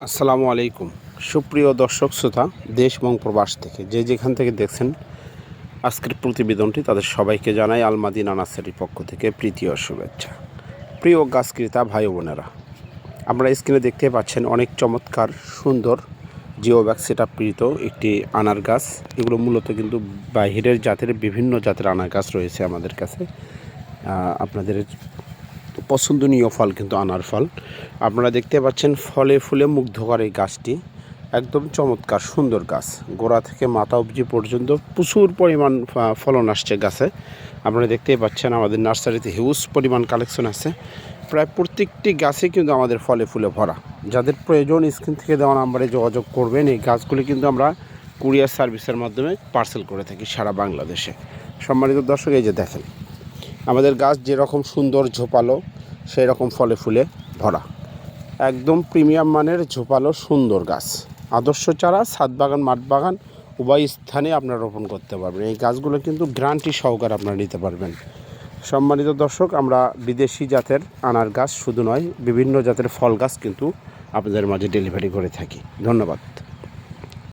আসসালামু আলাইকুম সুপ্রিয় দর্শক শ্রোতা দেশ এবং প্রবাস থেকে যেখান থেকে দেখছেন আজকের প্রতিবেদনটি তাদের সবাইকে জানাই আলমাদিনা নার্সারির পক্ষ থেকে প্রীতি ও শুভেচ্ছা। প্রিয় গাছ ক্রেতা ভাই বোনেরা, আমরা স্ক্রিনে দেখতে পাচ্ছেন অনেক চমৎকার সুন্দর জিওব্যাগ সেটআপ কৃত একটি আনার গাছ। এগুলো মূলত কিন্তু বাহিরের জাতের বিভিন্ন জাতের আনার গাছ রয়েছে আমাদের কাছে। আপনাদের পছন্দনীয় ফল কিন্তু আনার ফল। আপনারা দেখতে পাচ্ছেন ফলে ফুলে মুগ্ধকর এই গাছটি একদম চমৎকার সুন্দর গাছ। গোড়া থেকে মাথা অবধি পর্যন্ত প্রচুর পরিমাণ ফলন আসছে গাছে। আপনারা দেখতেই পাচ্ছেন আমাদের নার্সারিতে হিউজ পরিমাণ কালেকশন আছে। প্রায় প্রত্যেকটি গাছে কিন্তু আমাদের ফলে ফুলে ভরা। যাদের প্রয়োজন স্ক্রিন থেকে দেওয়া নাম্বারে যোগাযোগ করবেন। এই গাছগুলি কিন্তু আমরা কুরিয়ার সার্ভিসের মাধ্যমে পার্সেল করে থাকি সারা বাংলাদেশে। সম্মানিত দর্শক, এই যে দেখেন আমাদের গাছ যেরকম সুন্দর ঝোপালো সেই রকম ফলে ফুলে ভরা, একদম প্রিমিয়াম মানের ঝোপালো সুন্দর গাছ। আদর্শ চারা ছাদ বাগান মাঠ বাগান উভয় স্থানে আপনারা রোপণ করতে পারবেন। এই গাছগুলো কিন্তু গ্যারান্টি সহকারে আপনারা নিতে পারবেন। সম্মানিত দর্শক, আমরা বিদেশি জাতের আনার গাছ শুধু নয় বিভিন্ন জাতের ফল গাছ কিন্তু আপনাদের মাঝে ডেলিভারি করে থাকি। ধন্যবাদ।